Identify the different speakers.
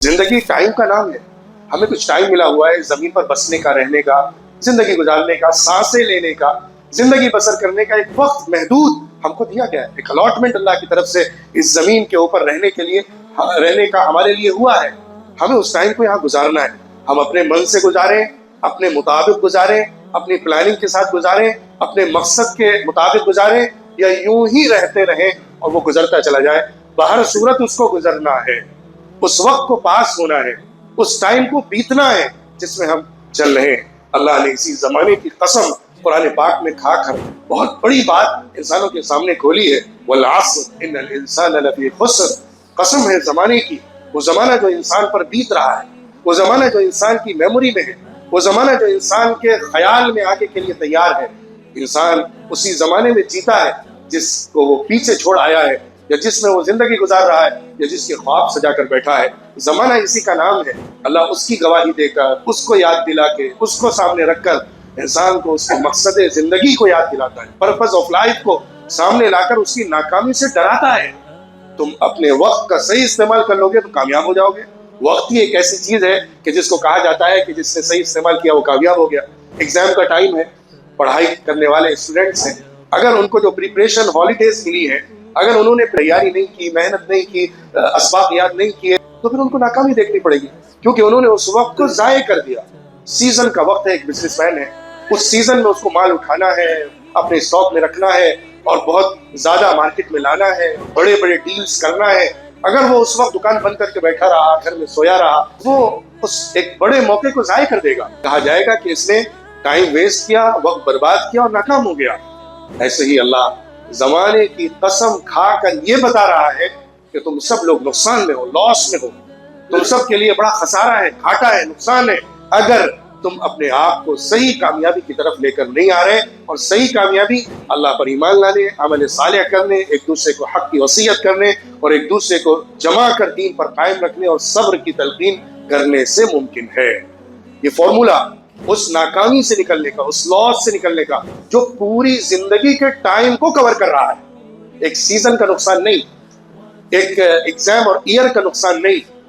Speaker 1: زندگی ٹائم کا نام ہے. ہمیں کچھ ٹائم ملا ہوا ہے زمین پر بسنے کا، رہنے کا، زندگی گزارنے کا، سانسیں لینے کا، زندگی بسر کرنے کا ایک وقت محدود ہم کو دیا گیا ہے. ایک الاٹمنٹ اللہ کی طرف سے اس زمین کے اوپر رہنے کے لیے، رہنے کا ہمارے لیے ہوا ہے. ہمیں اس ٹائم کو یہاں گزارنا ہے. ہم اپنے من سے گزاریں، اپنے مطابق گزاریں، اپنی پلاننگ کے ساتھ گزاریں، اپنے مقصد کے مطابق گزاریں، یا یوں ہی رہتے رہیں اور وہ گزرتا چلا جائے. بہر صورت اس کو گزرنا ہے، اس وقت کو پاس ہونا ہے، اس ٹائم کو بیتنا ہے جس میں ہم چل رہے ہیں. اللہ نے اسی زمانے کی قسم قرآن پاک میں کھا کر بہت بڑی بات انسانوں کے سامنے کھولی ہے. والعصر ان الانسان لفی خسر. قسم ہے زمانے کی، وہ زمانہ جو انسان پر بیت رہا ہے، وہ زمانہ جو انسان کی میموری میں ہے، وہ زمانہ جو انسان کے خیال میں آگے کے لیے تیار ہے. انسان اسی زمانے میں جیتا ہے جس کو وہ پیچھے چھوڑ آیا ہے، یا جس میں وہ زندگی گزار رہا ہے، یا جس کے خواب سجا کر بیٹھا ہے. زمانہ اسی کا نام ہے. اللہ اس کی گواہی دے کر، اس کو یاد دلا کے، اس کو سامنے رکھ کر انسان کو اس کے مقصد زندگی کو یاد دلاتا ہے، پرپز آف لائف کو سامنے لا کر اس کی ناکامی سے ڈراتا ہے. تم اپنے وقت کا صحیح استعمال کر لو گے تو کامیاب ہو جاؤ گے. وقت ہی ایک ایسی چیز ہے کہ جس کو کہا جاتا ہے کہ جس نے صحیح استعمال کیا وہ کامیاب ہو گیا. ایگزام کا ٹائم ہے، پڑھائی کرنے والے اسٹوڈنٹس ہیں، اگر ان کو جو پریپریشن ہالیڈیز ملی ہے، اگر انہوں نے تیاری نہیں کی، محنت نہیں کی، اسباق یاد نہیں کیے، تو پھر ان کو ناکامی دیکھنی پڑے گی، کیونکہ انہوں نے اس وقت کو ضائع کر دیا. سیزن کا وقت ہے. ایک بزنس مین ہے، اس سیزن میں اس کو مال اٹھانا ہے، اپنے اسٹاک میں رکھنا ہے، اور بہت زیادہ مارکیٹ میں لانا ہے، بڑے بڑے ڈیلز کرنا ہے. اگر وہ اس وقت دکان بند کر کے بیٹھا رہا، گھر میں سویا رہا، وہ اس ایک بڑے موقع کو ضائع کر دے گا. کہا جائے گا کہ اس نے ٹائم ویسٹ کیا، وقت برباد کیا اور ناکام ہو گیا. ایسے ہی اللہ زمانے کی قسم کھا کر یہ بتا رہا ہے کہ تم سب لوگ نقصان میں ہو، لاس میں ہو. تم سب کے لیے بڑا خسارہ ہے، گھاٹا ہے، نقصان ہے، اگر تم اپنے آپ کو صحیح کامیابی کی طرف لے کر نہیں آ رہے. اور صحیح کامیابی اللہ پر ایمان لانے، عمل صالح کرنے، ایک دوسرے کو حق کی وصیت کرنے، اور ایک دوسرے کو جمع کر دین پر قائم رکھنے اور صبر کی تلقین کرنے سے ممکن ہے. یہ فارمولا اس ناکامی سے نکلنے کا، اس لاس سے نکلنے کا جو پوری زندگی کے ٹائم کو کور کر رہا ہے. ایک سیزن کا نقصان نہیں، ایک ایگزام اور ایئر کا نقصان نہیں،